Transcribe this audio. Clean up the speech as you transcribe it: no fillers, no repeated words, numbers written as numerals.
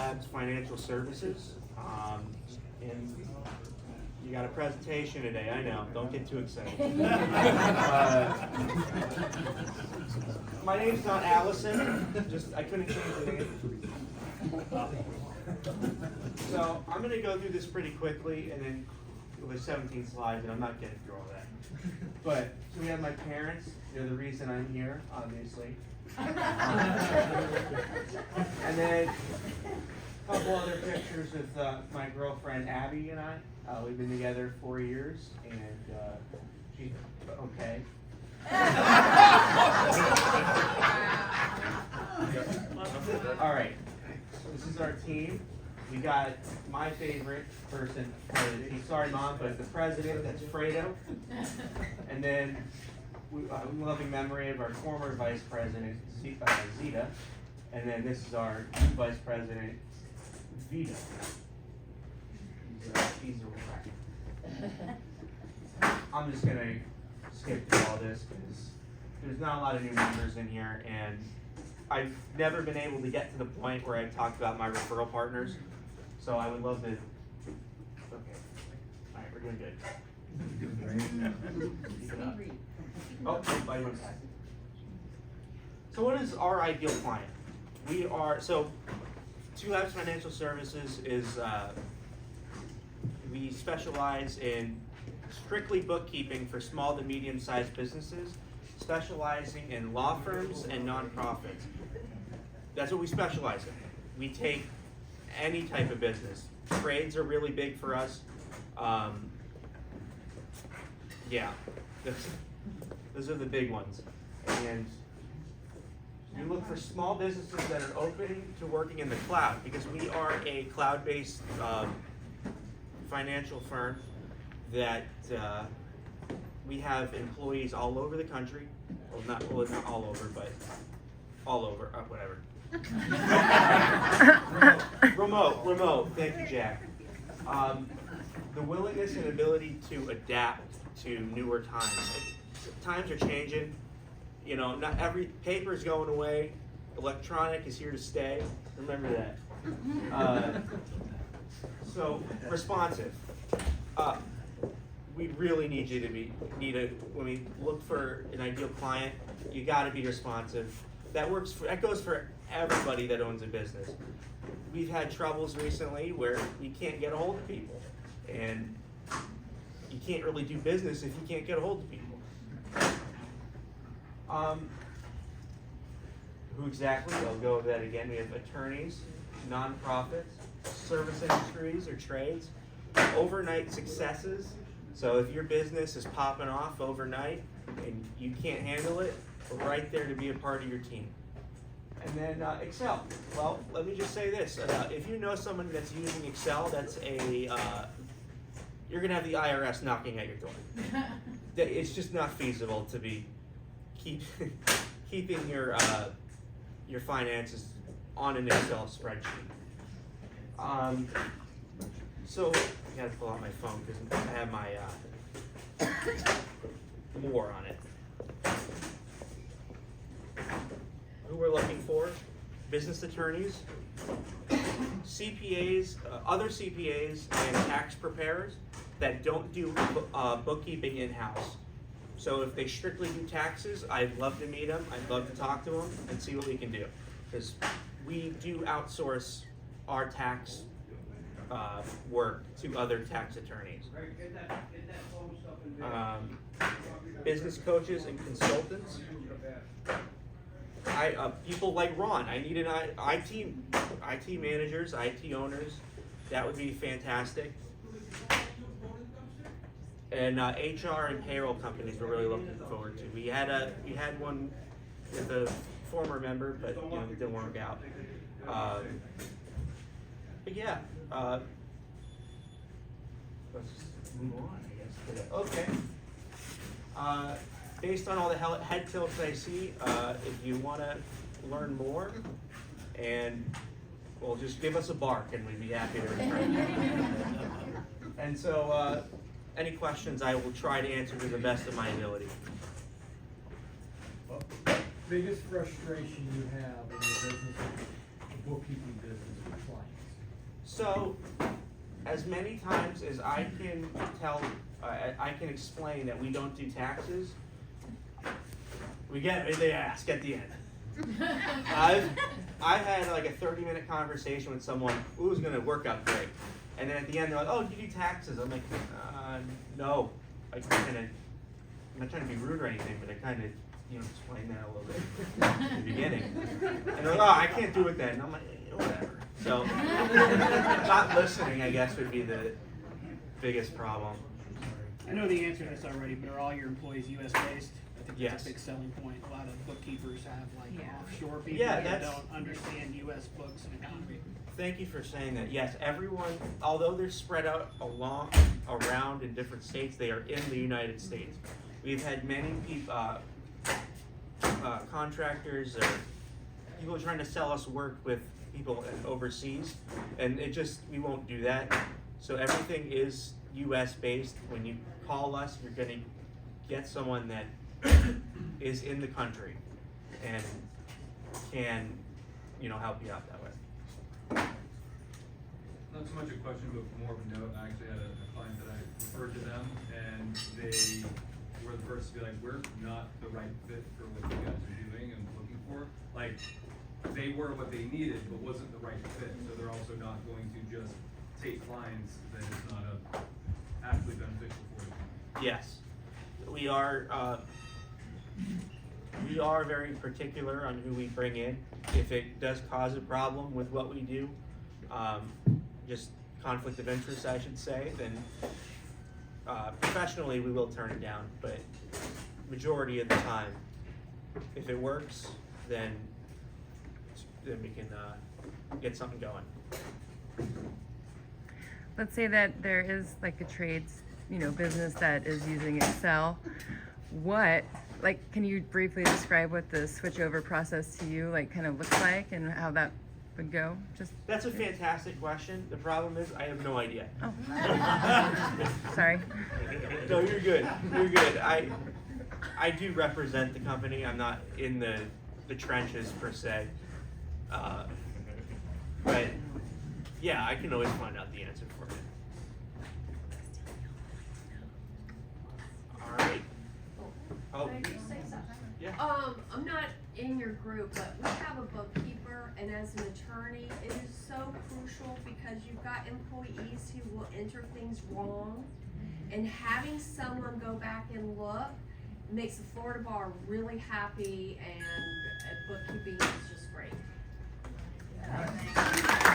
Labs Financial Services. And you got a presentation today, I know. Don't get too excited. My name's not Allison. I couldn't change the name. So I'm going to go through this pretty quickly, and then there's 17 slides, and I'm not getting through all that. But so we have my parents. They're the reason I'm here, obviously. And then a couple other pictures with my girlfriend Abby and I. We've been together 4 years, and she's okay. All right, so this is our team. We got my favorite person. Sorry, Mom, but the president. That's Fredo. And then in loving memory of our former vice president Zita. And then this is our new vice president Vita. He's a wreck. I'm just gonna skip through all this because there's not a lot of new members in here, and I've never been able to get to the point where I've talked about my referral partners. So I would love to. Okay. All right, we're doing good. Oh, bye. So what is our ideal client? Two Labs Financial Services is we specialize in strictly bookkeeping for small to medium-sized businesses, specializing in law firms and nonprofits. That's what we specialize in. We take any type of business. Trades are really big for us. Yeah, those are the big ones. And we look for small businesses that are open to working in the cloud, because we are a cloud-based financial firm that we have employees all over the country. Well, not all over, but all over, whatever. Remote. Thank you, Jack. The willingness and ability to adapt to newer times. Times are changing. You know, not every paper is going away. Electronic is here to stay. Remember that. So responsive. We really need you to when we look for an ideal client, you got to be responsive. That goes for everybody that owns a business. We've had troubles recently where you can't get a hold of people, and you can't really do business if you can't get a hold of people. Who exactly? I'll go over that again. We have attorneys, nonprofits, service industries or trades, overnight successes. So if your business is popping off overnight and you can't handle it, we're right there to be a part of your team. And then Excel. Well, let me just say this. If you know someone that's using Excel, you're gonna have the IRS knocking at your door. It's just not feasible to be keeping your finances on an Excel spreadsheet. So I gotta pull out my phone because I have my more on it. Who we're looking for: business attorneys, CPAs, other CPAs, and tax preparers that don't do bookkeeping in-house. So if they strictly do taxes, I'd love to meet them. I'd love to talk to them and see what we can do, because we do outsource our tax work to other tax attorneys. Business coaches and consultants. People like Ron. I need an IT managers, IT owners. That would be fantastic. And HR and payroll companies we're really looking forward to. We had one with a former member, but it didn't work out. But yeah, let's just move on, I guess. Okay. Based on all the head tilts I see, if you want to learn more, and well, just give us a bark, and we'd be happy to return. And so, any questions, I will try to answer to the best of my ability. Biggest frustration you have in your business, the bookkeeping business with clients? So, as many times as I can tell, I can explain that we don't do taxes, they ask at the end. I've had like a 30-minute conversation with someone who's going to work out great. And then at the end, they're like, oh, do you do taxes? I'm like, no. I'm not trying to be rude or anything, but I kind of, explain that a little bit at the beginning. And they're like, oh, I can't do it then. And I'm like, whatever. So, not listening, I guess, would be the biggest problem. I know the answer to this already, but are all your employees U.S. based? I think that's Yes. a big selling point. A lot of bookkeepers have offshore people Yeah, that don't understand U.S. books and economy. Thank you for saying that. Yes, everyone, although they're spread out around in different states, they are in the United States. We've had many people, contractors or people trying to sell us work with people overseas, and we won't do that. So everything is U.S. based. When you call us, you're going to get someone that is in the country and can, help you out that way. Not so much a question, but more of a note. I actually had a client that I referred to them, and they were the first to be like, we're not the right fit for what you guys are doing and looking for. Like, they were what they needed, but wasn't the right fit. So they're also not going to just take clients that is not actually beneficial for them. Yes, we are very particular on who we bring in. If it does cause a problem with what we do, just conflict of interest, I should say, then professionally we will turn it down. But majority of the time, if it works, then we can get something going. Let's say that there is like a trades, business that is using Excel. Can you briefly describe what the switchover process to you kind of looks like and how that would go? That's a fantastic question. The problem is I have no idea. Oh, sorry. No, you're good. You're good. I do represent the company. I'm not in the trenches per se. But yeah, I can always find out the answer for you. All right. Oh, Can I just say something? yeah. I'm not in your group, but we have a bookkeeper, and as an attorney, it is so crucial because you've got employees who will enter things wrong, and having someone go back and look makes the Florida bar really happy, and bookkeeping is just great.